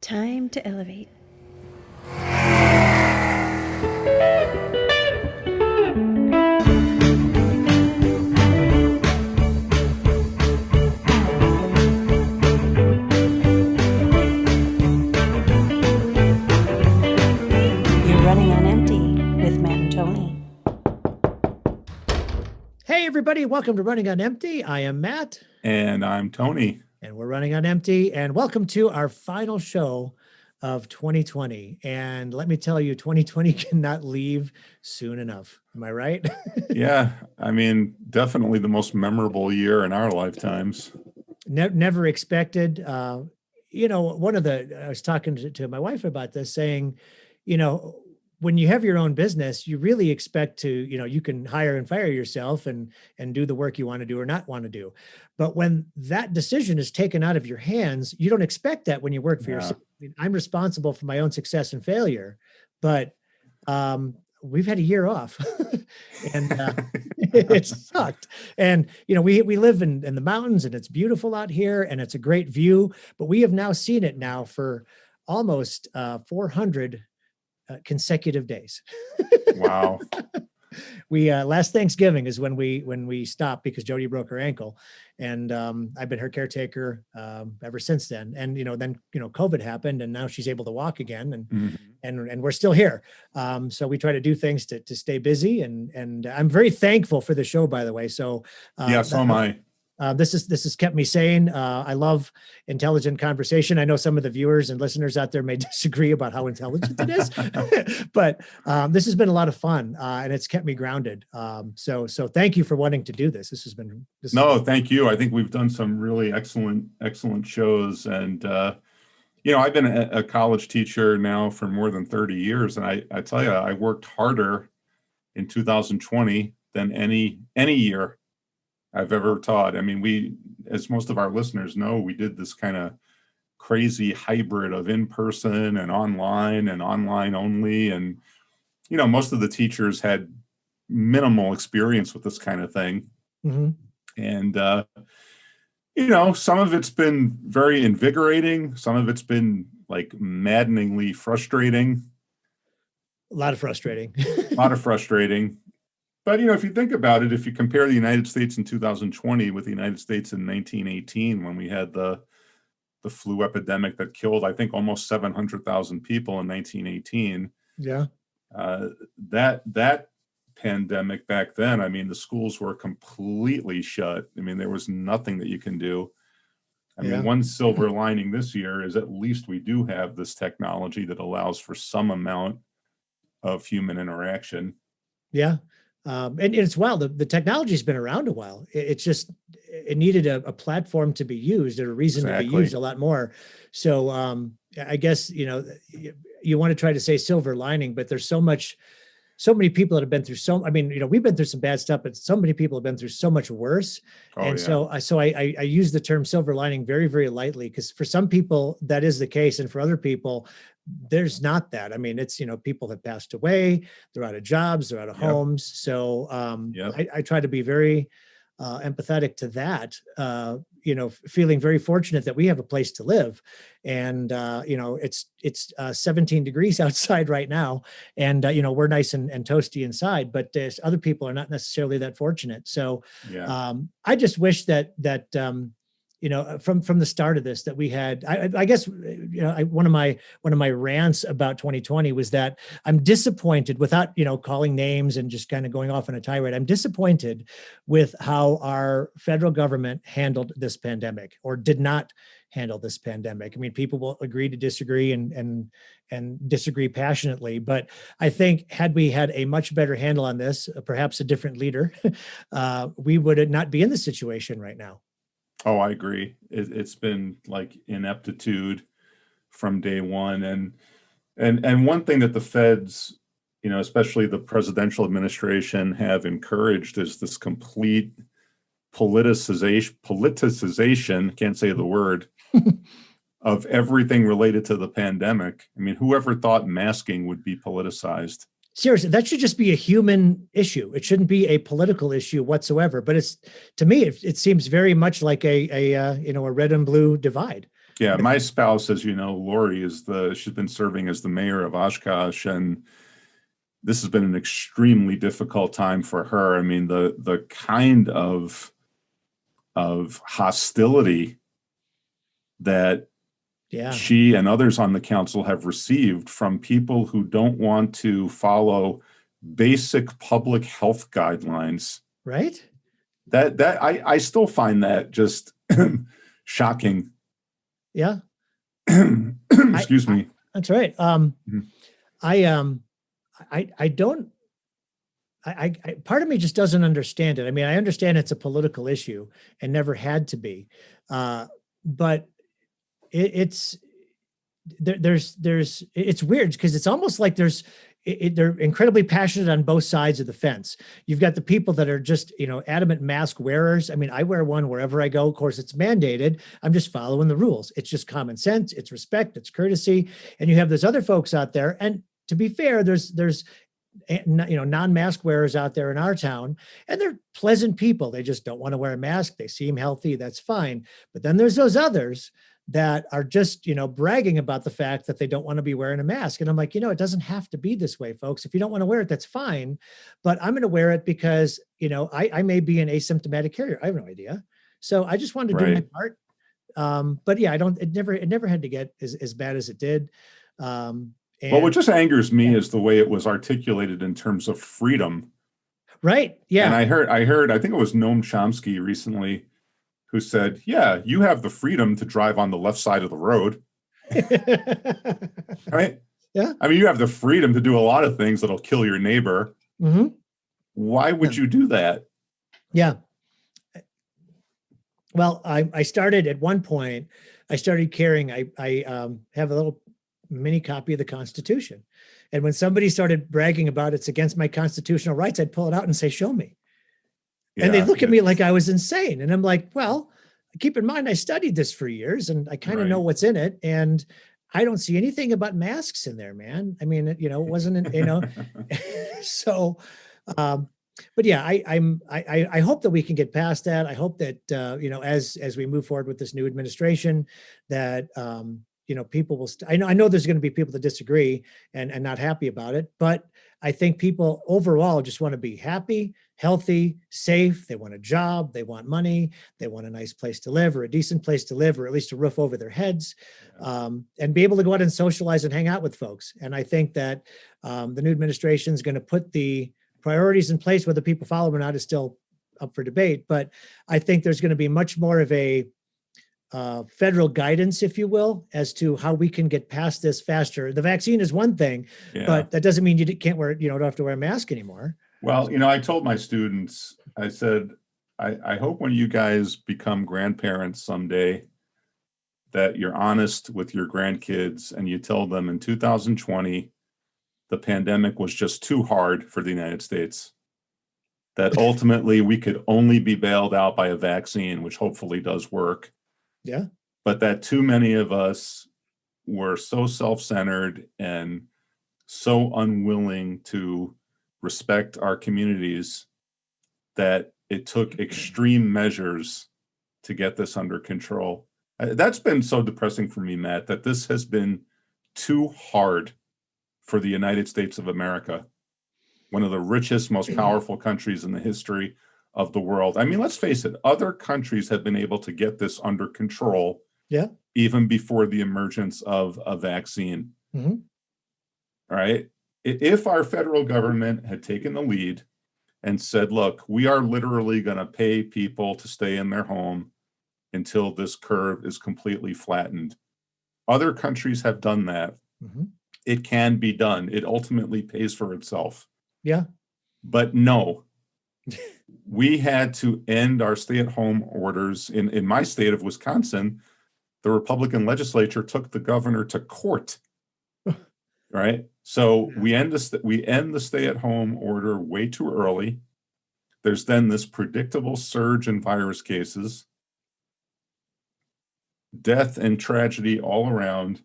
Time to elevate. You're running on empty with Matt and Tony. Hey, everybody. Welcome to Running on Empty. I am Matt. And I'm Tony. And we're running on empty. And welcome to our final show of 2020. And let me tell you, 2020 cannot leave soon enough. Am I right? Yeah, I mean, definitely the most memorable year in our lifetimes. Never expected. I was talking to my wife about this, saying, when you have your own business, you really expect to, you can hire and fire yourself and do the work you want to do or not want to do. But when that decision is taken out of your hands, you don't expect that when you work for yourself. I mean, I'm responsible for my own success and failure, but we've had a year off and it sucked. And, we live in the mountains and it's beautiful out here and it's a great view, but we have now seen it now for almost 400 consecutive days. Wow. We last Thanksgiving is when we stopped because Jody broke her ankle, and I've been her caretaker ever since then. And then COVID happened, and now she's able to walk again, and we're still here. So we try to do things to stay busy, and I'm very thankful for the show, by the way. So yeah, so am I. This has kept me sane. I love intelligent conversation. I know some of the viewers and listeners out there may disagree about how intelligent it is, but this has been a lot of fun and it's kept me grounded. So thank you for wanting to do this. Thank you. I think we've done some really excellent shows. And, I've been a college teacher now for more than 30 years. And I tell you, I worked harder in 2020 than any year I've ever taught. I mean, as most of our listeners know, we did this kind of crazy hybrid of in-person and online only. And, most of the teachers had minimal experience with this kind of thing. Mm-hmm. And, some of it's been very invigorating. Some of it's been like maddeningly frustrating. A lot of frustrating. But, if you think about it, if you compare the United States in 2020 with the United States in 1918, when we had the flu epidemic that killed, I think, almost 700,000 people in 1918. Yeah. That pandemic back then, I mean, the schools were completely shut. I mean, there was nothing that you can do. I mean, one silver lining this year is at least we do have this technology that allows for some amount of human interaction. Yeah. And it's wild. The technology's been around a while. It's just, it needed a platform to be used and a reason to be used a lot more. So I guess, you want to try to say silver lining, but there's so many people that have been through we've been through some bad stuff, but so many people have been through so much worse. So I use the term silver lining very, very lightly, because for some people that is the case. And for other people, there's not that. I mean, it's, people have passed away, they're out of jobs, they're out of homes. So I try to be very empathetic to that, feeling very fortunate that we have a place to live. And, it's 17 degrees outside right now. And, we're nice and toasty inside, but other people are not necessarily that fortunate. So I just wish that from the start of this, that we had, I guess, one of my rants about 2020 was that I'm disappointed, without, calling names and just kind of going off on a tirade. I'm disappointed with how our federal government handled this pandemic, or did not handle this pandemic. I mean, people will agree to disagree and disagree passionately, but I think had we had a much better handle on this, perhaps a different leader, we would not be in this situation right now. Oh, I agree. It's been like ineptitude from day one. And one thing that the feds, especially the presidential administration, have encouraged is this complete politicization, can't say the word, of everything related to the pandemic. I mean, whoever thought masking would be politicized? Seriously, that should just be a human issue. It shouldn't be a political issue whatsoever. But to me, it seems very much like a red and blue divide. Yeah, my spouse, as you know, Lori, she's been serving as the mayor of Oshkosh, and this has been an extremely difficult time for her. I mean, the kind of hostility that Yeah. she and others on the council have received from people who don't want to follow basic public health guidelines. Right. That I still find that just shocking. Yeah. Excuse me. That's right. Mhm. I don't, part of me just doesn't understand it. I mean, I understand it's a political issue and never had to be. But it's it's weird because it's almost like they're incredibly passionate on both sides of the fence. You've got the people that are just, adamant mask wearers. I mean, I wear one wherever I go. Of course, it's mandated. I'm just following the rules. It's just common sense. It's respect. It's courtesy. And you have those other folks out there. And to be fair, there's non-mask wearers out there in our town, and they're pleasant people. They just don't want to wear a mask. They seem healthy. That's fine. But then there's those others that are just, bragging about the fact that they don't want to be wearing a mask. And I'm like, it doesn't have to be this way, folks. If you don't want to wear it, that's fine. But I'm going to wear it because, I may be an asymptomatic carrier. I have no idea. So I just wanted to do my part. But yeah, it never had to get as bad as it did. Well, what just angers me is the way it was articulated in terms of freedom. Right. Yeah. And I heard, I think it was Noam Chomsky recently who said, yeah, you have the freedom to drive on the left side of the road. Right? Yeah. I mean, you have the freedom to do a lot of things that'll kill your neighbor. Mm-hmm. Why would you do that? Yeah. Well, I started at one point, I started carrying, I have a little mini copy of the Constitution. And when somebody started bragging about it's against my constitutional rights, I'd pull it out and say, show me. And they look at me like I was insane. And I'm like, well, keep in mind, I studied this for years and I kind of know what's in it. And I don't see anything about masks in there, man. I mean, it wasn't, so, but yeah, I hope that we can get past that. I hope that, as we move forward with this new administration, that, people will, I know there's going to be people that disagree and not happy about it, but I think people overall just want to be happy, healthy, safe. They want a job, they want money, they want a nice place to live or a decent place to live, or at least a roof over their heads, and be able to go out and socialize and hang out with folks. And I think that the new administration is going to put the priorities in place. Whether people follow them or not is still up for debate, but I think there's going to be much more of a federal guidance, if you will, as to how we can get past this faster. The vaccine is one thing, but that doesn't mean you can't wear, don't have to wear a mask anymore. Well, I told my students, I said, I hope when you guys become grandparents someday, that you're honest with your grandkids and you tell them in 2020, the pandemic was just too hard for the United States. That ultimately we could only be bailed out by a vaccine, which hopefully does work. Yeah. But that too many of us were so self-centered and so unwilling to respect our communities that it took extreme measures to get this under control. That's been so depressing for me, Matt, that this has been too hard for the United States of America, one of the richest, most powerful countries in the history of the world. I mean, let's face it, other countries have been able to get this under control, even before the emergence of a vaccine. Mm-hmm. All right. If our federal government had taken the lead and said, look, we are literally going to pay people to stay in their home until this curve is completely flattened. Other countries have done that. Mm-hmm. It can be done. It ultimately pays for itself. Yeah. But no, we had to end our stay-at-home orders. In my state of Wisconsin, the Republican legislature took the governor to court. Right? So we end the stay-at-home order way too early. There's then this predictable surge in virus cases, death and tragedy all around.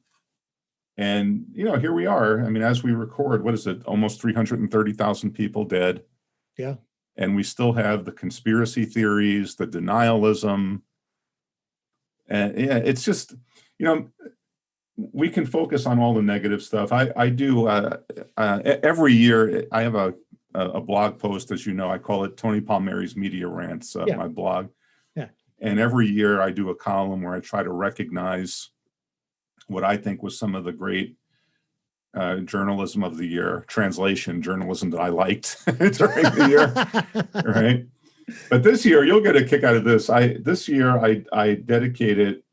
And, here we are. I mean, as we record, what is it? Almost 330,000 people dead. Yeah. And we still have the conspiracy theories, the denialism. And yeah, it's just, you know, we can focus on all the negative stuff. I do every year. I have a blog post, as you know. I call it Tony Palmieri's Media Rants, Yeah. my blog. Yeah. And every year I do a column where I try to recognize what I think was some of the great journalism of the year, translation journalism that I liked during the year, right? But this year, you'll get a kick out of this. This year I dedicate it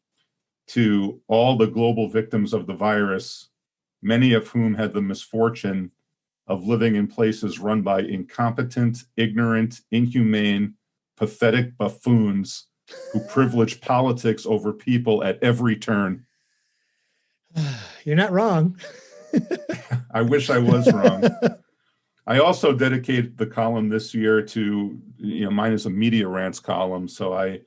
to all the global victims of the virus, many of whom had the misfortune of living in places run by incompetent, ignorant, inhumane, pathetic buffoons who privilege politics over people at every turn. You're not wrong. I wish I was wrong. I also dedicated the column this year to, mine is a media rants column. So I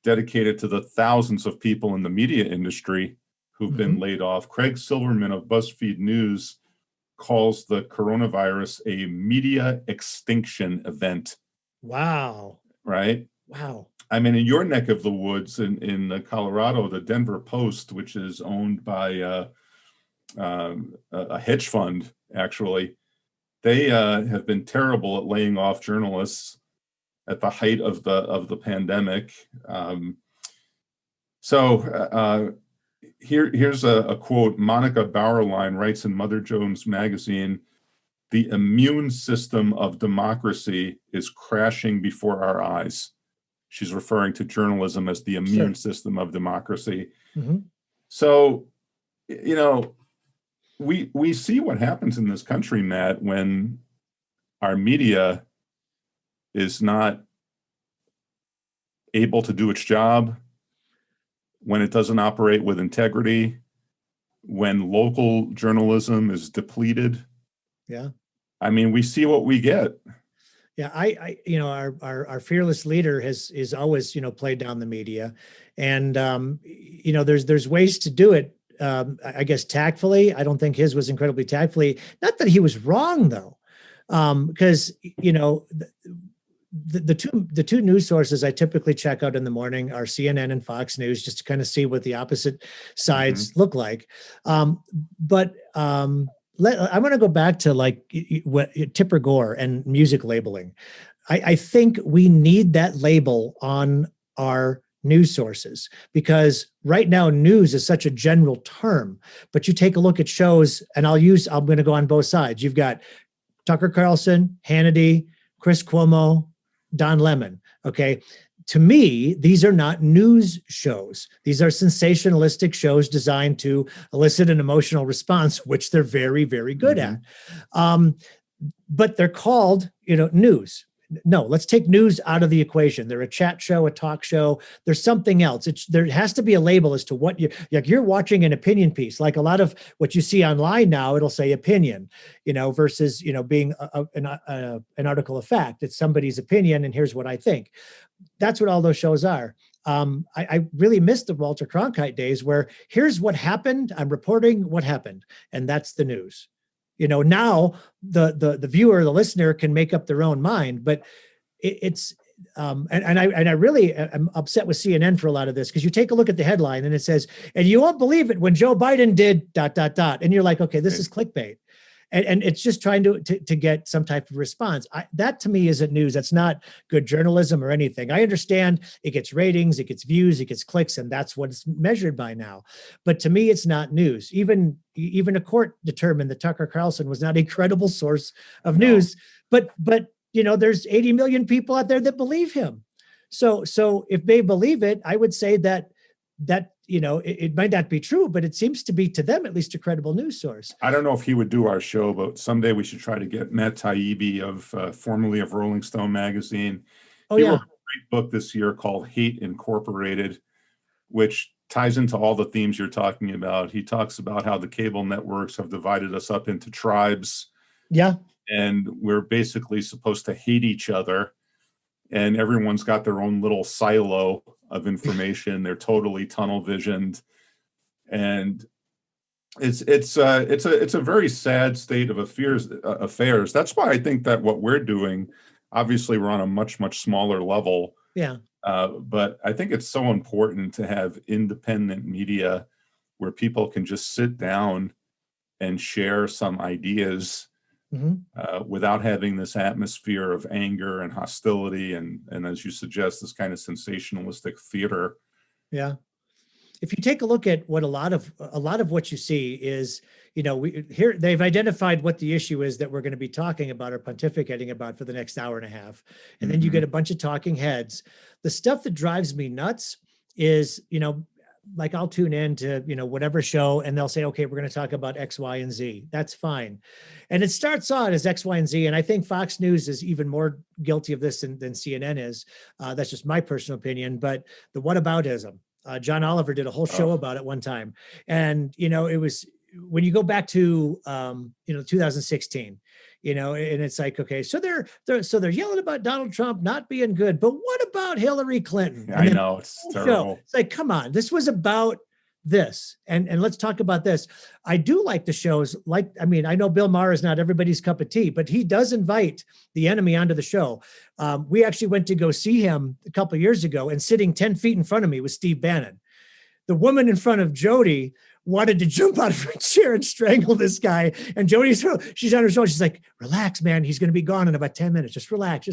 dedicated to the thousands of people in the media industry who've been laid off. Craig Silverman of BuzzFeed News calls the coronavirus a media extinction event. Wow. Right? Wow. I mean, in your neck of the woods in Colorado, the Denver Post, which is owned by a hedge fund, actually, they have been terrible at laying off journalists at the height of the pandemic. Here's a quote. Monica Bauerlein writes in Mother Jones magazine, "The immune system of democracy is crashing before our eyes." She's referring to journalism as the immune system of democracy. So, we see what happens in this country, Matt, when our media is not able to do its job, when it doesn't operate with integrity, when local journalism is depleted. Yeah. I mean, we see what we get. Yeah, our fearless leader is always, played down the media, and there's ways to do it. I guess tactfully. I don't think his was incredibly tactfully. Not that he was wrong though, because the two news sources I typically check out in the morning are CNN and Fox News, just to kind of see what the opposite sides look like. I want to go back to what Tipper Gore and music labeling. I think we need that label on our news sources, because right now news is such a general term, but you take a look at shows, and I'm going to go on both sides. You've got Tucker Carlson, Hannity, Chris Cuomo, Don Lemon. Okay. To me, these are not news shows. These are sensationalistic shows designed to elicit an emotional response, which they're very, very good at. But they're called, news. No, let's take news out of the equation. They're a chat show, a talk show. There's something else. There has to be a label as to what you're watching an opinion piece. Like a lot of what you see online now, it'll say opinion, versus, being an article of fact. It's somebody's opinion, and here's what I think. That's what all those shows are. I really missed the Walter Cronkite days where here's what happened. I'm reporting what happened, and that's the news. Now the viewer, the listener can make up their own mind, but it's and I really am upset with CNN for a lot of this, because you take a look at the headline and it says, and you won't believe it when Joe Biden did ... And you're like, okay, this is clickbait. And it's just trying to get some type of response. That to me isn't news. That's not good journalism or anything. I understand it gets ratings, it gets views, it gets clicks, and that's what it's measured by now. But to me, it's not news. Even a court determined that Tucker Carlson was not a credible source of news. But there's 80 million people out there that believe him. So if they believe it, I would say that it might not be true, but it seems to be, to them at least, a credible news source. I don't know if he would do our show, but someday we should try to get Matt Taibbi formerly of Rolling Stone magazine. He wrote a great book this year called Hate Incorporated, which ties into all the themes you're talking about. He talks about how the cable networks have divided us up into tribes. Yeah. And we're basically supposed to hate each other, and everyone's got their own little silo of information. They're totally tunnel visioned, and it's a very sad state of affairs. That's why I think that what we're doing, obviously we're on a much, much smaller level. Yeah. But I think it's so important to have independent media where people can just sit down and share some ideas without having this atmosphere of anger and hostility and as you suggest, this kind of sensationalistic theater. Yeah. If you take a look at what a lot of what you see is, here they've identified what the issue is that we're going to be talking about or pontificating about for the next hour and a half. And then you get a bunch of talking heads. The stuff that drives me nuts is, like I'll tune in to, whatever show and they'll say, okay, we're going to talk about X, Y, and Z. That's fine. And it starts out as X, Y, and Z. And I think Fox News is even more guilty of this than CNN is. That's just my personal opinion. But the whataboutism, John Oliver did a whole show about it one time. And, it was when you go back to, 2016, and it's like, okay, so they're yelling about Donald Trump not being good, but what about Hillary Clinton? I know, it's terrible. It's like, come on, this was about this. And let's talk about this. I do like the shows. I know Bill Maher is not everybody's cup of tea, but he does invite the enemy onto the show. We actually went to go see him a couple of years ago, and sitting 10 feet in front of me was Steve Bannon. The woman in front of Jody wanted to jump out of her chair and strangle this guy. And Jody's, she's on her shoulder. She's like, relax, man. He's going to be gone in about 10 minutes. Just relax,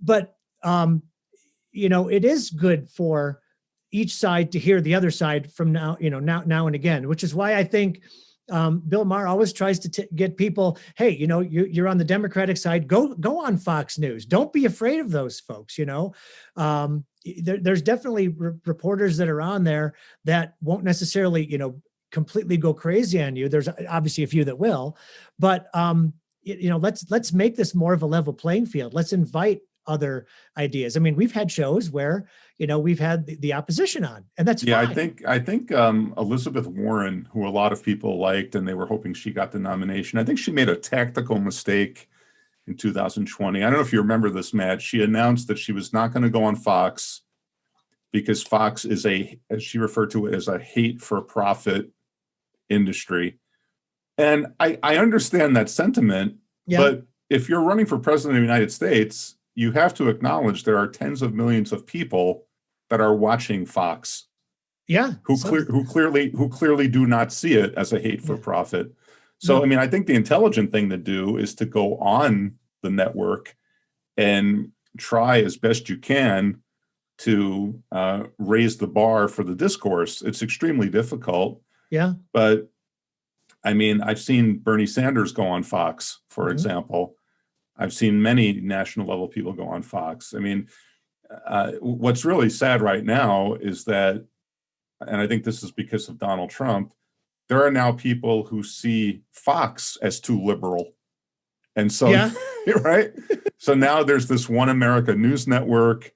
But, it is good for each side to hear the other side from now and again, which is why I think Bill Maher always tries to get people, hey, you're on the Democratic side, go on Fox News. Don't be afraid of those folks, There's definitely reporters that are on there that won't necessarily, completely go crazy on you. There's obviously a few that will, but let's make this more of a level playing field. Let's invite other ideas. I mean, we've had shows where, we've had the opposition on, and that's fine. I think Elizabeth Warren, who a lot of people liked and they were hoping she got the nomination, I think she made a tactical mistake in 2020. I don't know if you remember this, Matt. She announced that she was not going to go on Fox because Fox is as she referred to it, as a hate-for-profit industry. And I understand that sentiment, but if you're running for president of the United States, you have to acknowledge there are tens of millions of people that are watching Fox. Yeah. Who clearly do not see it as a hate-for-profit. So, I mean, I think the intelligent thing to do is to go on the network and try as best you can to raise the bar for the discourse. It's extremely difficult. Yeah. But, I mean, I've seen Bernie Sanders go on Fox, for example. I've seen many national level people go on Fox. I mean, what's really sad right now is that, and I think this is because of Donald Trump, there are now people who see Fox as too liberal. And so, right? So now there's this One America News Network,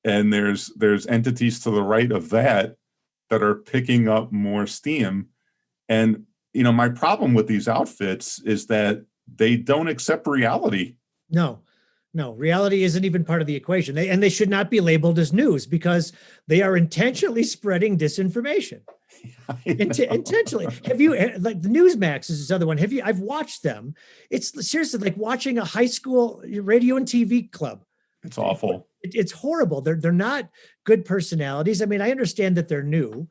and there's entities to the right of that are picking up more steam. And, my problem with these outfits is that they don't accept reality. No, reality isn't even part of the equation. They should not be labeled as news because they are intentionally spreading disinformation. Intentionally. Have you, like the Newsmax is this other one? I've watched them. It's seriously like watching a high school radio and TV club. It's awful. It's horrible. They're not good personalities. I mean, I understand that they're new,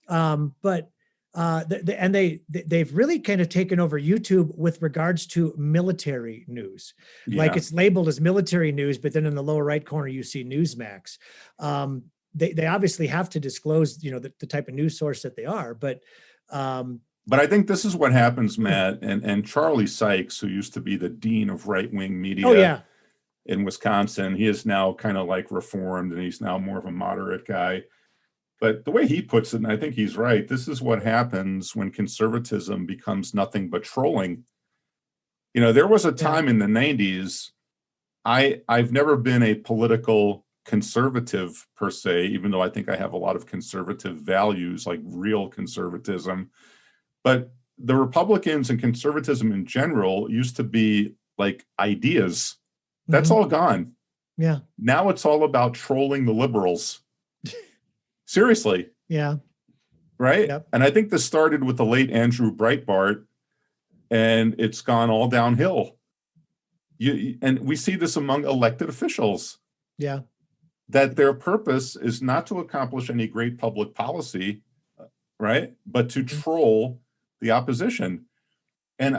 but they've really kind of taken over YouTube with regards to military news. Like it's labeled as military news, but then in the lower right corner, you see Newsmax. They obviously have to disclose, the type of news source that they are, but I think this is what happens, Matt, and Charlie Sykes, who used to be the dean of right-wing media in Wisconsin, he is now kind of like reformed, and he's now more of a moderate guy. But the way he puts it, and I think he's right, this is what happens when conservatism becomes nothing but trolling. There was a time in the 90s, I've never been a political conservative per se, even though I think I have a lot of conservative values, like real conservatism. But the Republicans and conservatism in general used to be like ideas. That's all gone. Yeah. Now it's all about trolling the liberals. Seriously. Yeah. Right. Yep. And I think this started with the late Andrew Breitbart, and it's gone all downhill. And we see this among elected officials. Yeah. That their purpose is not to accomplish any great public policy, right? But to troll the opposition. And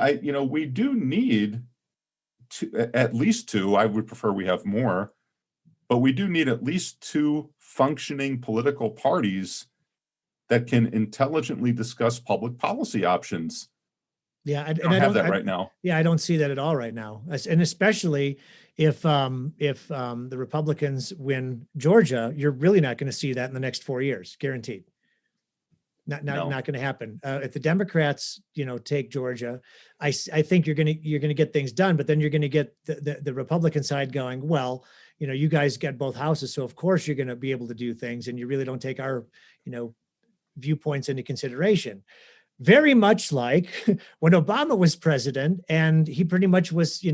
we do need at least two. I would prefer we have more, but we do need at least two functioning political parties that can intelligently discuss public policy options. Yeah, I don't have that right now. Yeah, I don't see that at all right now, and especially if the Republicans win Georgia, you're really not going to see that in the next 4 years, guaranteed. Not going to happen. If the Democrats, take Georgia, I think you're going to get things done, but then you're going to get the Republican side going, well, you guys get both houses, so of course you're going to be able to do things, and you really don't take our, viewpoints into consideration. Very much like when Obama was president, and he pretty much was,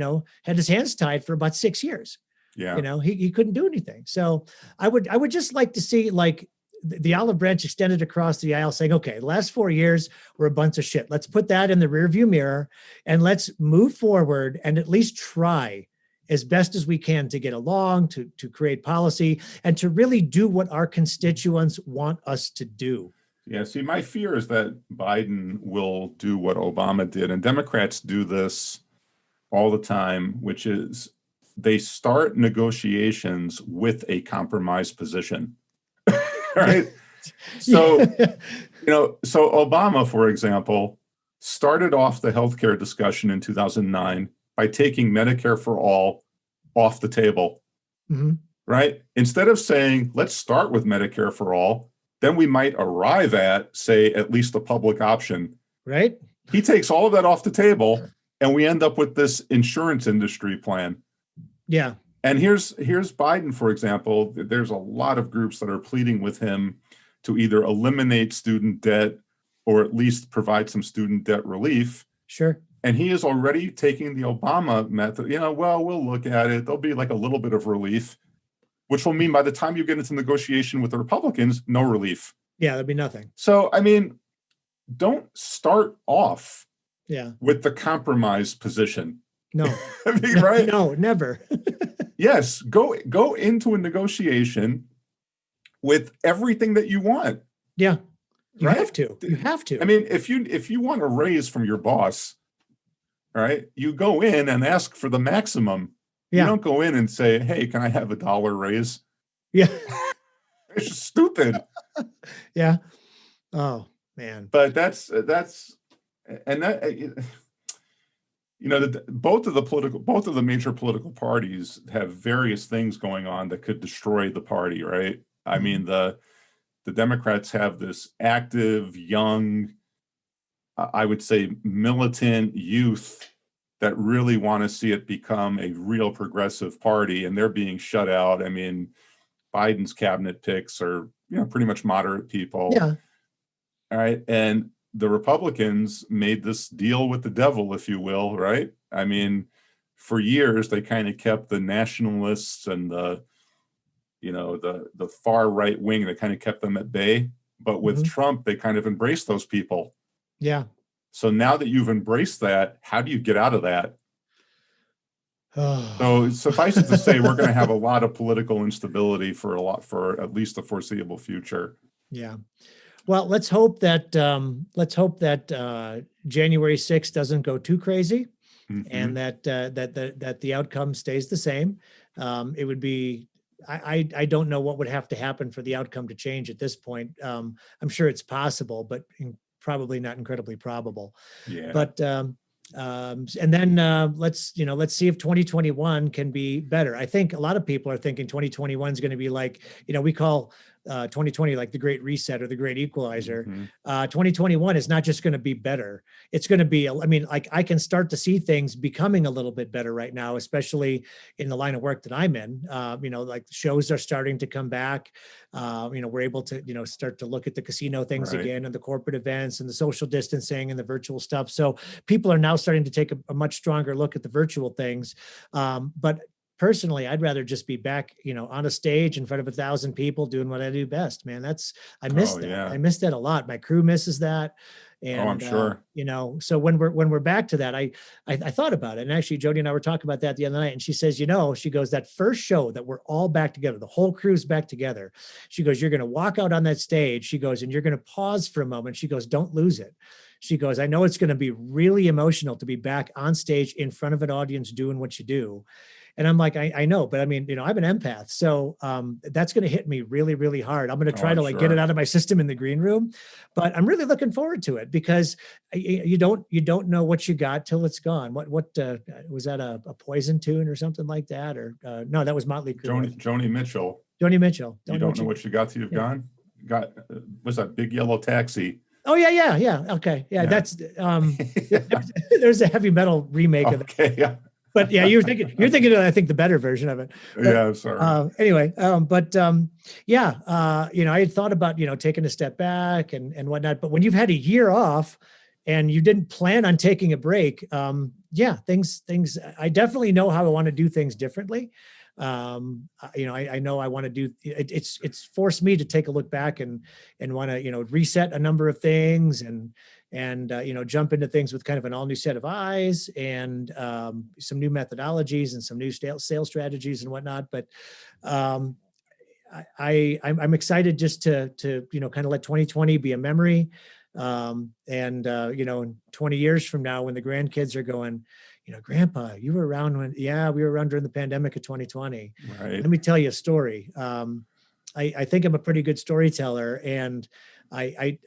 had his hands tied for about 6 years. Yeah. He couldn't do anything. So I would just like to see the olive branch extended across the aisle saying, okay, the last 4 years were a bunch of shit. Let's put that in the rearview mirror and let's move forward and at least try as best as we can to get along, to create policy, and to really do what our constituents want us to do. Yeah, see, my fear is that Biden will do what Obama did, and Democrats do this all the time, which is they start negotiations with a compromise position. Right? So, so Obama, for example, started off the healthcare discussion in 2009 by taking Medicare for all off the table, right? Instead of saying, let's start with Medicare for all, then we might arrive at, say, at least a public option. Right. He takes all of that off the table, and we end up with this insurance industry plan. Yeah. And here's Biden, for example. There's a lot of groups that are pleading with him to either eliminate student debt or at least provide some student debt relief. Sure. And he is already taking the Obama method. Well, we'll look at it. There'll be like a little bit of relief, which will mean by the time you get into negotiation with the Republicans, no relief. Yeah, there'd be nothing. So, don't start off with the compromise position. No. Right? No, never. Yes, go into a negotiation with everything that you want. Yeah. You right? have to. You have to. If you want a raise from your boss, right, you go in and ask for the maximum. Yeah. You don't go in and say, hey, can I have $1 raise? Yeah. It's just stupid. Yeah. Oh, man. But both of the major political parties have various things going on that could destroy the party, right? The Democrats have this active, young, I would say militant youth that really want to see it become a real progressive party, and they're being shut out. Biden's cabinet picks are, pretty much moderate people. Yeah. All right. And the Republicans made this deal with the devil, if you will, right? For years, they kind of kept the nationalists and the far right wing, they kind of kept them at bay. But with Trump, they kind of embraced those people. Yeah. So now that you've embraced that, how do you get out of that? So suffice it to say, we're going to have a lot of political instability for at least the foreseeable future. Yeah. Well, let's hope that January 6th doesn't go too crazy, and that the outcome stays the same. It would be. I don't know what would have to happen for the outcome to change at this point. I'm sure it's possible, but probably not incredibly probable. Yeah. But and then let's see if 2021 can be better. I think a lot of people are thinking 2021 is going to be like, we call 2020 like the Great Reset or the Great Equalizer. 2021 is not just going to be better. It's going to be, I can start to see things becoming a little bit better right now, especially in the line of work that I'm in. Like shows are starting to come back. We're able to, start to look at the casino things again, and the corporate events and the social distancing and the virtual stuff. So people are now starting to take a much stronger look at the virtual things. But personally, I'd rather just be back, on a stage in front of 1,000 people doing what I do best, man. I miss that. Yeah. I miss that a lot. My crew misses that. Oh, I'm And sure. so when we're back to that, I thought about it, and actually Jody and I were talking about that the other night, and she says, she goes, that first show that we're all back together, the whole crew's back together. She goes, you're going to walk out on that stage. She goes, and you're going to pause for a moment. She goes, don't lose it. She goes, I know it's going to be really emotional to be back on stage in front of an audience doing what you do. And I'm like, I know, but I mean, I'm an empath. So that's going to hit me really, really hard. I'm going to try to get it out of my system in the green room, but I'm really looking forward to it because you don't know what you got till it's gone. What was that a Poison tune or something like that? Or no, that was Motley Crue. Joni Mitchell. Joni Mitchell. You don't know what you got till you've gone? Was that Big Yellow Taxi? Oh yeah. Okay. Yeah. That's there's a heavy metal remake of that. Okay, yeah. But yeah, you're thinking of, I think, the better version of it. But, yeah, I'm sorry. Anyway, I had thought about, taking a step back and whatnot. But when you've had a year off and you didn't plan on taking a break, things, I definitely know how I want to do things differently. I know I want to do it. It's forced me to take a look back and want to, reset a number of things and jump into things with kind of an all new set of eyes and some new methodologies and some new sales strategies and whatnot. But I'm excited just to kind of let 2020 be a memory. In 20 years from now, when the grandkids are going, Grandpa, you were around we were around during the pandemic of 2020. Right. Let me tell you a story. I think I'm a pretty good storyteller, and I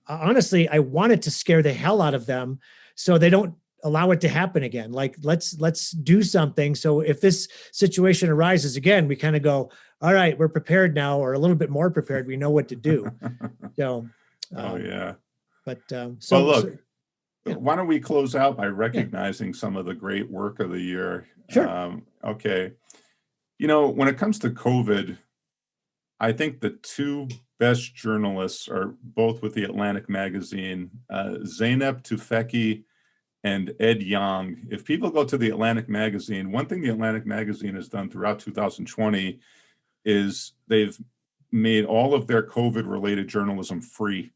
honestly, I wanted to scare the hell out of them so they don't allow it to happen again. Like, let's do something. So if this situation arises again, we kind of go, all right, we're prepared now, or a little bit more prepared. We know what to do. So, But look, why don't we close out by recognizing some of the great work of the year? Sure. Okay. When it comes to COVID, I think the two best journalists are both with the Atlantic magazine, Zeynep Tufekci and Ed Yong. If people go to the Atlantic magazine, one thing the Atlantic magazine has done throughout 2020 is they've made all of their COVID related journalism free.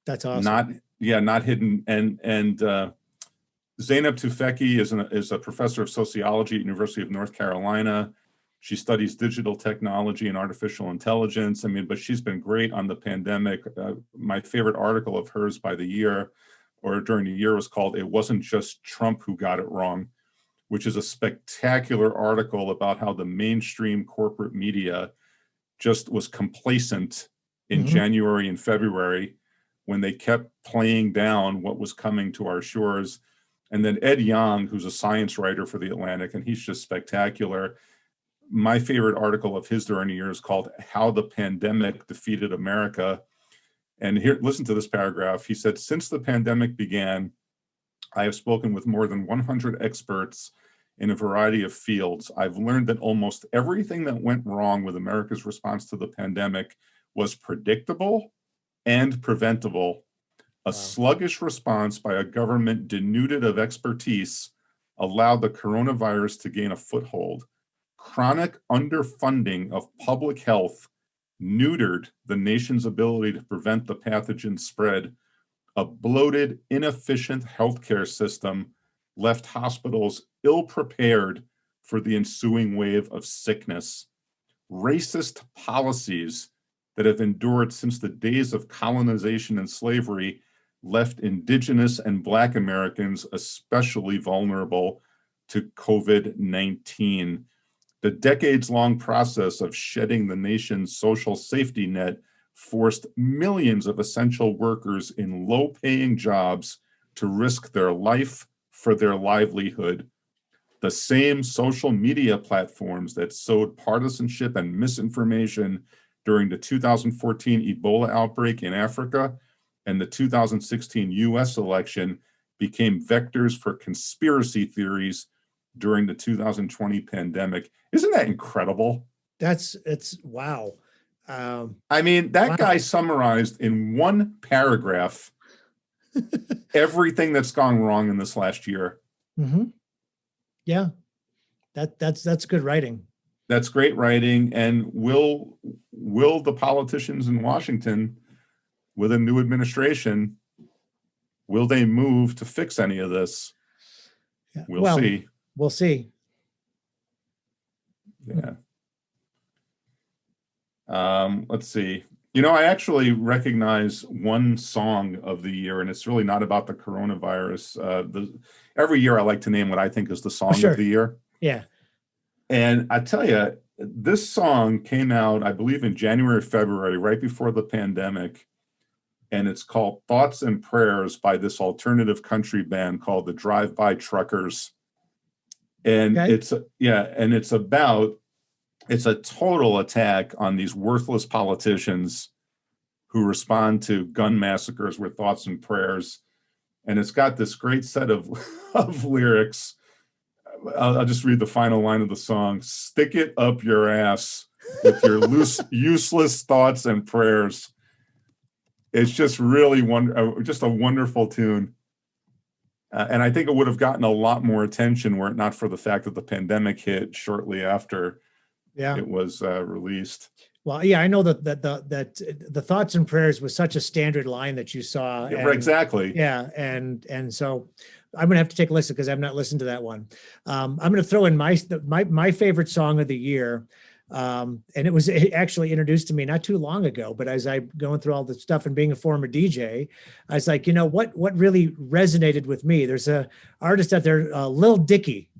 That's awesome. Not hidden. And Zeynep Tufekci is a professor of sociology at University of North Carolina. She studies digital technology and artificial intelligence. But she's been great on the pandemic. My favorite article of hers during the year was called "It Wasn't Just Trump Who Got It Wrong," which is a spectacular article about how the mainstream corporate media just was complacent in January and February when they kept playing down what was coming to our shores. And then Ed Yong, who's a science writer for the Atlantic, and he's just spectacular. My favorite article of his during the year is called "How the Pandemic Defeated America." And here, listen to this paragraph. He said, "Since the pandemic began, I have spoken with more than 100 experts in a variety of fields. I've learned that almost everything that went wrong with America's response to the pandemic was predictable and preventable. A sluggish response by a government denuded of expertise allowed the coronavirus to gain a foothold. Chronic underfunding of public health neutered the nation's ability to prevent the pathogen spread. A bloated, inefficient healthcare system left hospitals ill-prepared for the ensuing wave of sickness. Racist policies that have endured since the days of colonization and slavery left Indigenous and Black Americans especially vulnerable to COVID-19. The decades-long process of shedding the nation's social safety net forced millions of essential workers in low-paying jobs to risk their life for their livelihood. The same social media platforms that sowed partisanship and misinformation during the 2014 Ebola outbreak in Africa and the 2016 US election became vectors for conspiracy theories during the 2020 pandemic. Isn't that incredible? It's wow. Guy summarized in one paragraph everything that's gone wrong in this last year. Mm-hmm. Yeah, that's good writing. That's great writing. And will the politicians in Washington, with a new administration, Will they move to fix any of this? Yeah. We'll Well, see. We'll see. Yeah. Let's see. I actually recognize one song of the year, and it's really not about the coronavirus. Every year I like to name what I think is the song Sure. of the year. Yeah. And I tell you, this song came out, I believe, in January, February, right before the pandemic. And it's called Thoughts and Prayers by this alternative country band called the Drive-By Truckers. And Okay. it's a total attack on these worthless politicians who respond to gun massacres with thoughts and prayers. And it's got this great set of lyrics. I'll just read the final line of the song. Stick it up your ass with your useless thoughts and prayers. It's just really just a wonderful tune. And I think it would have gotten a lot more attention were it not for the fact that the pandemic hit shortly after it was released. Well, yeah, I know that the thoughts and prayers was such a standard line that you saw. Yeah, exactly. Yeah, and so I'm gonna have to take a listen because I've not listened to that one. I'm gonna throw in my favorite song of the year. And it actually introduced to me not too long ago, but as I going through all the stuff and being a former DJ, I was like, what really resonated with me? There's a artist out there, Lil Dicky.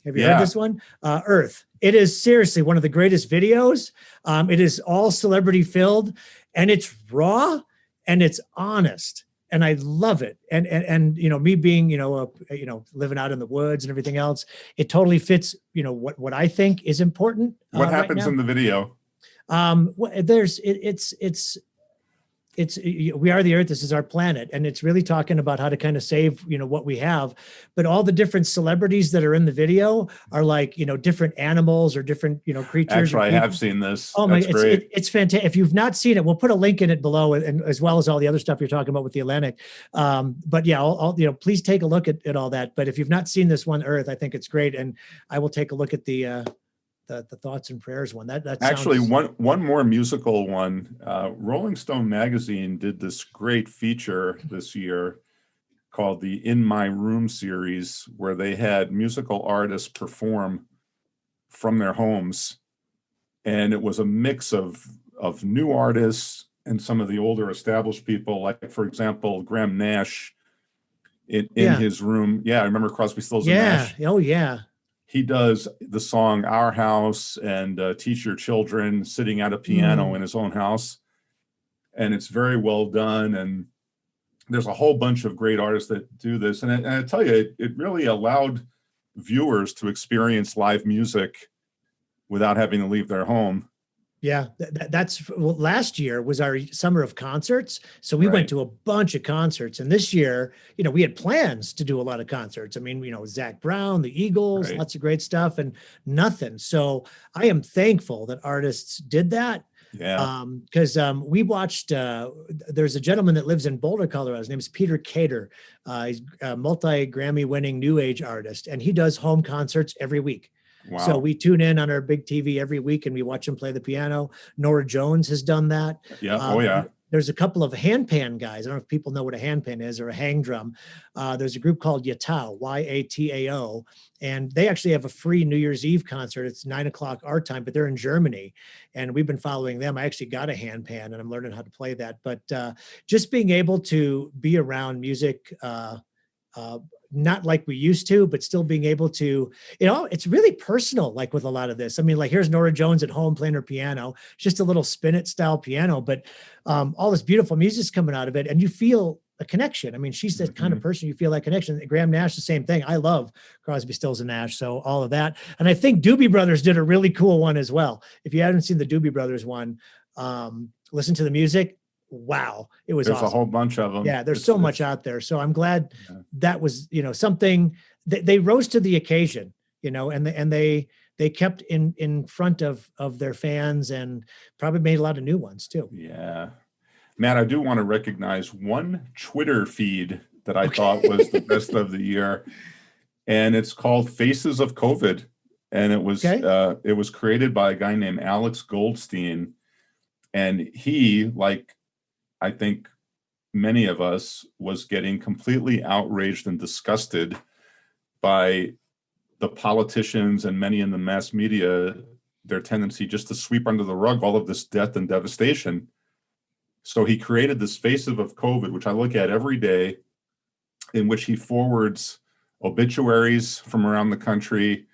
Have you heard this one? Earth. It is seriously one of the greatest videos. It is all celebrity filled, and it's raw and it's honest. And I love it. And me being, living out in the woods and everything else, it totally fits, what I think is important. What happens in the video? It's we are the earth. This is our planet. And it's really talking about how to kind of save, what we have. But all the different celebrities that are in the video are like, different animals or different, creatures. Actually, I have seen this. Oh my, it's fantastic. If you've not seen it, we'll put a link in it below, and as well as all the other stuff you're talking about with the Atlantic. But yeah, I'll please take a look at all that. But if you've not seen this one, Earth, I think it's great. And I will take a look at the thoughts and prayers one. That actually sounds... one more musical one. Rolling Stone magazine did this great feature this year called the In My Room series, where they had musical artists perform from their homes, and it was a mix of new artists and some of the older established people, like for example Graham Nash in his room. I remember Crosby, Stills and Nash. Oh yeah. He does the song Our House and Teach Your Children sitting at a piano in his own house. And it's very well done. And there's a whole bunch of great artists that do this. And I tell you, it really allowed viewers to experience live music without having to leave their home. Yeah, last year was our summer of concerts. So we went to a bunch of concerts. And this year, we had plans to do a lot of concerts. I mean, Zach Brown, the Eagles, lots of great stuff, and nothing. So I am thankful that artists did that. Yeah. Because we watched, there's a gentleman that lives in Boulder, Colorado. His name is Peter Cater. He's a multi-Grammy winning new age artist, and he does home concerts every week. Wow. So we tune in on our big TV every week and we watch him play the piano. Nora Jones has done that. Yeah. There's a couple of handpan guys. I don't know if people know what a handpan is or a hang drum. There's a group called Yatao, Yatao, and they actually have a free New Year's Eve concert. It's 9:00 our time, but they're in Germany, and we've been following them. I actually got a handpan and I'm learning how to play that. But just being able to be around music, not like we used to, but still being able to, it's really personal, like with a lot of this. I mean, like here's Nora Jones at home playing her piano, just a little spin it style piano, but all this beautiful music's coming out of it and you feel a connection. I mean, she's the kind of person you feel that connection. Graham Nash, the same thing. I love Crosby, Stills and Nash. So all of that. And I think Doobie Brothers did a really cool one as well. If you haven't seen the Doobie Brothers one, listen to the music. Wow, it was There's awesome. a whole bunch of them. Yeah, there's so much out there. So I'm glad that was, something that they rose to the occasion, and they kept in front of their fans and probably made a lot of new ones too. Yeah. Matt, I do want to recognize one Twitter feed that I thought was the best of the year, and it's called Faces of COVID. And it was created by a guy named Alex Goldstein. And he, like, I think many of us, was getting completely outraged and disgusted by the politicians and many in the mass media, their tendency just to sweep under the rug all of this death and devastation. So he created this face of COVID, which I look at every day, in which he forwards obituaries from around the country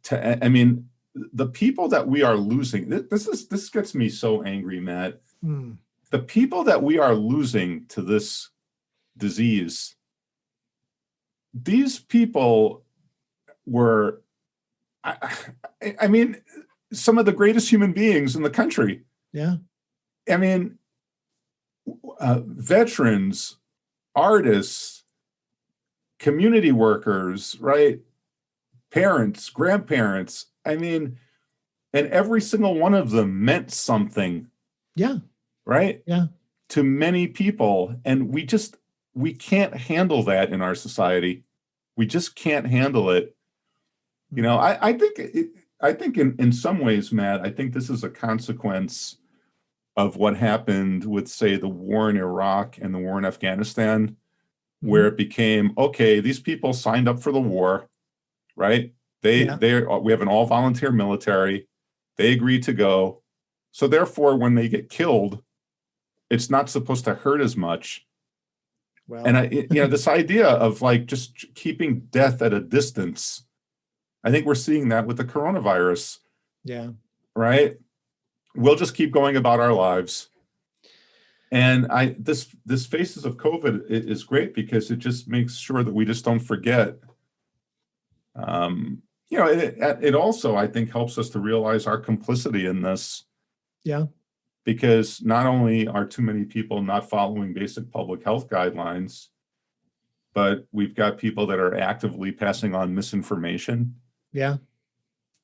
to, I mean, the people that we are losing. This gets me so angry, Matt. The people that we are losing to this disease, these people were, I mean, some of the greatest human beings in the country. Yeah. I mean, veterans, artists, community workers, right? Parents, grandparents. I mean, and every single one of them meant something. Yeah. Right? Yeah. To many people. And we can't handle that in our society. We just can't handle it. You know, I think in some ways, Matt, I think this is a consequence of what happened with, say, the war in Iraq and the war in Afghanistan, where it became, okay, these people signed up for the war, right? We have an all volunteer military. They agreed to go. So therefore, when they get killed, it's not supposed to hurt as much. Well, and this idea of like just keeping death at a distance, I think we're seeing that with the coronavirus. Yeah. Right. We'll just keep going about our lives. And this Faces of COVID is great because it just makes sure that we just don't forget. It also, I think, helps us to realize our complicity in this. Yeah. Because not only are too many people not following basic public health guidelines, but we've got people that are actively passing on misinformation. Yeah.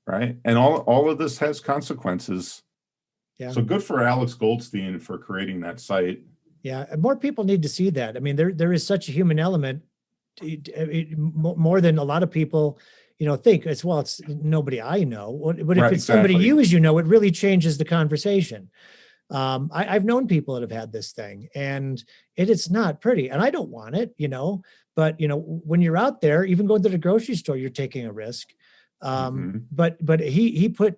Right. And all of this has consequences. Yeah. So good for Alex Goldstein for creating that site. Yeah. And more people need to see that. I mean, there is such a human element, more than a lot of people, think. It's nobody I know. But if it's somebody you as you know, it really changes the conversation. I've known people that have had this thing, and it's not pretty, and I don't want it, but when you're out there, even going to the grocery store, you're taking a risk. But he put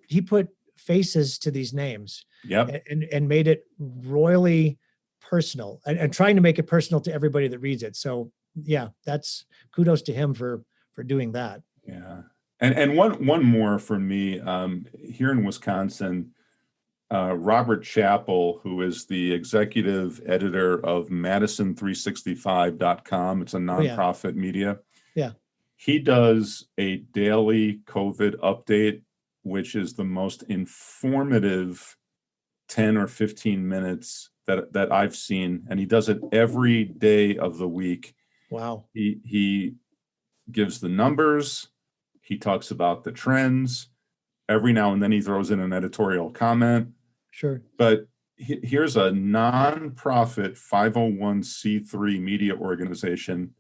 faces to these names, and made it royally personal, and trying to make it personal to everybody that reads it. So yeah, that's kudos to him for doing that. Yeah. And one more for me, here in Wisconsin, Robert Chappell, who is the executive editor of Madison365.com. It's a nonprofit media. Yeah. He does a daily COVID update, which is the most informative 10 or 15 minutes that I've seen. And he does it every day of the week. Wow. He gives the numbers. He talks about the trends. Every now and then he throws in an editorial comment. Sure. But here's a nonprofit 501c3 media organization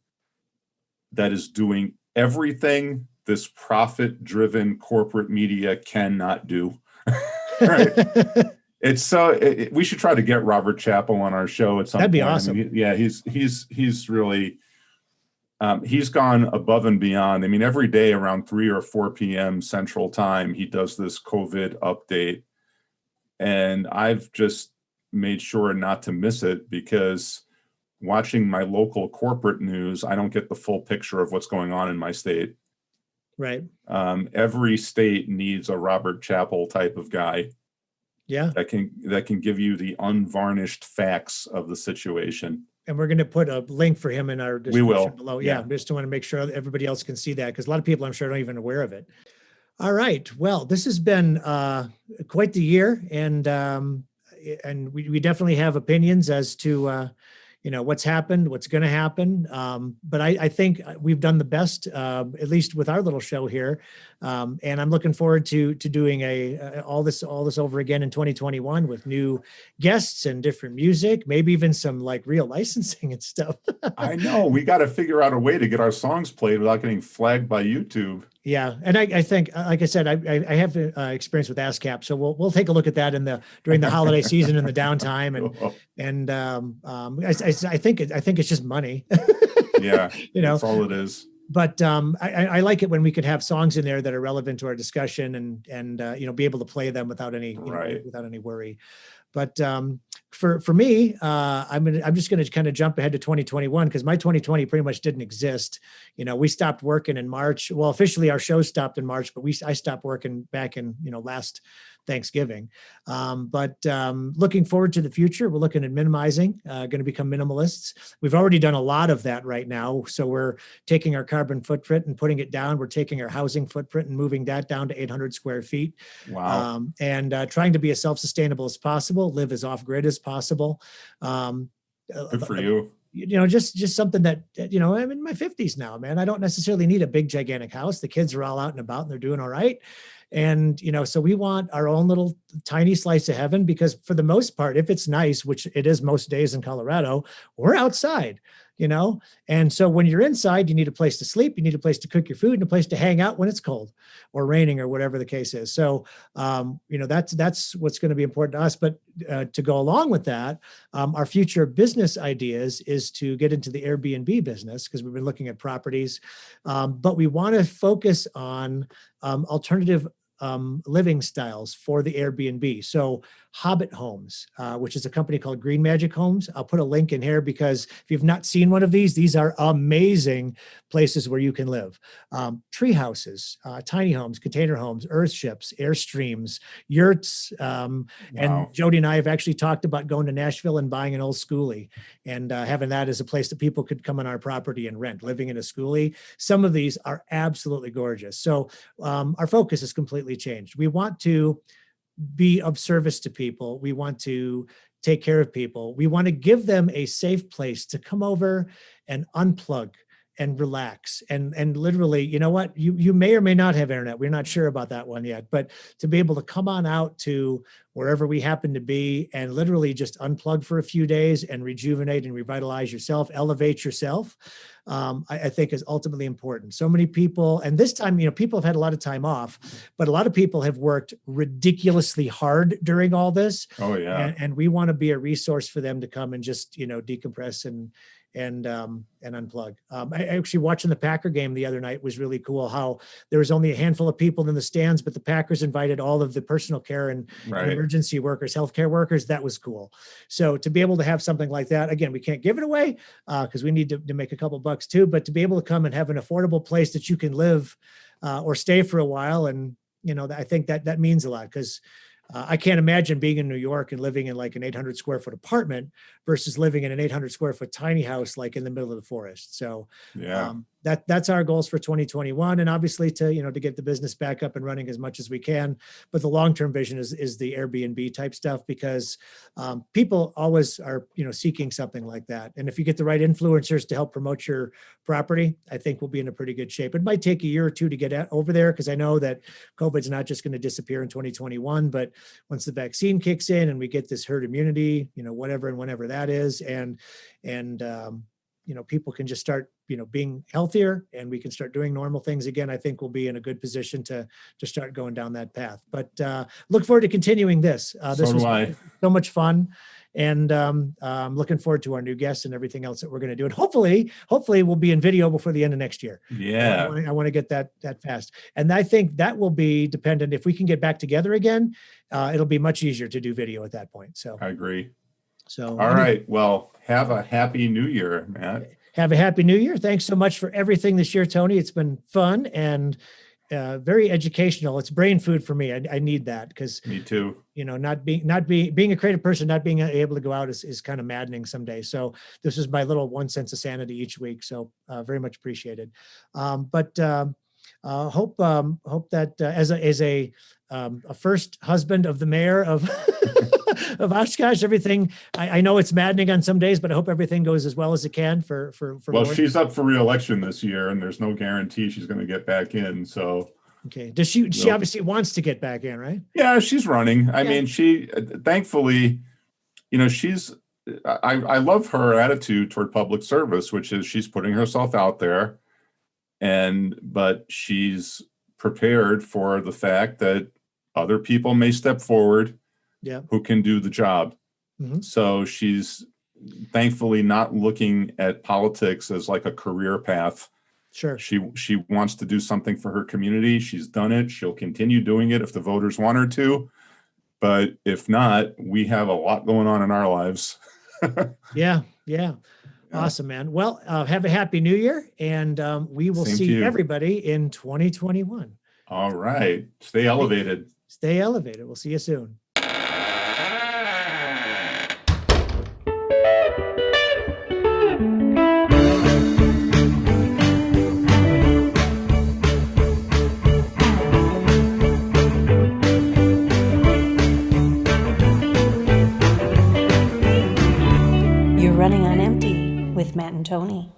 that is doing everything this profit-driven corporate media cannot do. Right? We should try to get Robert Chappell on our show at some point. That'd be awesome. I mean, he's really he's gone above and beyond. I mean, every day around 3 or 4 p.m. Central Time, he does this COVID update. And I've just made sure not to miss it, because watching my local corporate news, I don't get the full picture of what's going on in my state. Right. Every state needs a Robert Chappell type of guy. Yeah. That can give you the unvarnished facts of the situation. And we're going to put a link for him in our description below. Yeah. Just want to make sure everybody else can see that, because a lot of people, I'm sure, aren't even aware of it. All right. Well, this has been quite the year, and we definitely have opinions as to what's happened, what's going to happen. But I think we've done the best, at least with our little show here. And I'm looking forward to doing all this over again in 2021 with new guests and different music, maybe even some like real licensing and stuff. I know, we got to figure out a way to get our songs played without getting flagged by YouTube. Yeah, and I think, like I said, I have experience with ASCAP, so we'll take a look at that during the holiday season in the downtime, Cool. and I think it's just money, Yeah, you know. that's all it is. But I like it when we could have songs in there that are relevant to our discussion, and be able to play them without any Right. without any worry. But for me, I'm just going to kind of jump ahead to 2021 because my 2020 pretty much didn't exist. We stopped working in March. Well, officially our show stopped in March, but I stopped working back in last Thanksgiving. But looking forward to the future, we're looking at minimizing, going to become minimalists. We've already done a lot of that right now. So we're taking our carbon footprint and putting it down. We're taking our housing footprint and moving that down to 800 square feet. Wow. And trying to be as self-sustainable as possible, live as off-grid as possible. Good for you. Just something that, I'm in my 50s now, man. I don't necessarily need a big, gigantic house. The kids are all out and about and they're doing all right. And, so we want our own little tiny slice of heaven because for the most part, if it's nice, which it is most days in Colorado, we're outside, And so when you're inside, you need a place to sleep, you need a place to cook your food and a place to hang out when it's cold or raining or whatever the case is. So, that's what's going to be important to us. But to go along with that, our future business ideas is to get into the Airbnb business because we've been looking at properties, but we want to focus on alternative living styles for the Airbnb. So Hobbit Homes, which is a company called Green Magic Homes. I'll put a link in here because if you've not seen one of these are amazing places where you can live. Tree houses, tiny homes, container homes, earth ships, airstreams, yurts. And Jody and I have actually talked about going to Nashville and buying an old schoolie and having that as a place that people could come on our property and rent, living in a schoolie. Some of these are absolutely gorgeous. So our focus has completely changed. We want to be of service to people. We want to take care of people. We want to give them a safe place to come over and unplug and relax and literally, you may or may not have internet. We're not sure about that one yet, but to be able to come on out to wherever we happen to be and literally just unplug for a few days and rejuvenate and revitalize yourself, elevate yourself, I think is ultimately important. So many people, and this time, people have had a lot of time off, but a lot of people have worked ridiculously hard during all this. Oh yeah. And we want to be a resource for them to come and just, decompress and unplug. I actually watching the Packer game the other night was really cool how there was only a handful of people in the stands, but the Packers invited all of the personal care and emergency workers, healthcare workers. That was cool. So to be able to have something like that, again, we can't give it away because we need to make a couple bucks too, but to be able to come and have an affordable place that you can live or stay for a while. And, I think that means a lot because I can't imagine being in New York and living in like an 800 square foot apartment versus living in an 800 square foot tiny house, like in the middle of the forest. So yeah, that's our goals for 2021. And obviously to get the business back up and running as much as we can. But the long-term vision is the Airbnb type stuff because people always are, seeking something like that. And if you get the right influencers to help promote your property, I think we'll be in a pretty good shape. It might take a year or two to get over there because I know that COVID's not just going to disappear in 2021, but once the vaccine kicks in and we get this herd immunity, whatever and whenever that is, and people can just start, being healthier and we can start doing normal things again, I think we'll be in a good position to start going down that path. But look forward to continuing this. This was so much fun. And I'm looking forward to our new guests and everything else that we're going to do. And hopefully we'll be in video before the end of next year. Yeah. I want to get that fast. And I think that will be dependent. If we can get back together again, it'll be much easier to do video at that point. So I agree. So all right. Well, have a happy new year, Matt. Have a happy new year. Thanks so much for everything this year, Tony. It's been fun and very educational. It's brain food for me. I need that because me too. Not being a creative person, not being able to go out is kind of maddening some days. So this is my little 1 sense of sanity each week. So very much appreciated. But hope that as a first husband of the mayor of of Oshkosh, everything. I know it's maddening on some days, but I hope everything goes as well as it can for. Well, she's up for re-election this year, and there's no guarantee she's going to get back in. So. Okay. Does she? She obviously wants to get back in, right? Yeah, she's running. I mean, she thankfully, she's. I love her attitude toward public service, which is she's putting herself out there, but she's prepared for the fact that other people may step forward Yeah. who can do the job. Mhm. So she's thankfully not looking at politics as like a career path. Sure. She wants to do something for her community. She's done it. She'll continue doing it if the voters want her to. But if not, we have a lot going on in our lives. Yeah. Awesome, man. Well, have a happy new year, and we will Same to see you. everybody in 2021. All right. Stay elevated. Stay elevated. We'll see you soon. You're running on empty with Matt and Tony.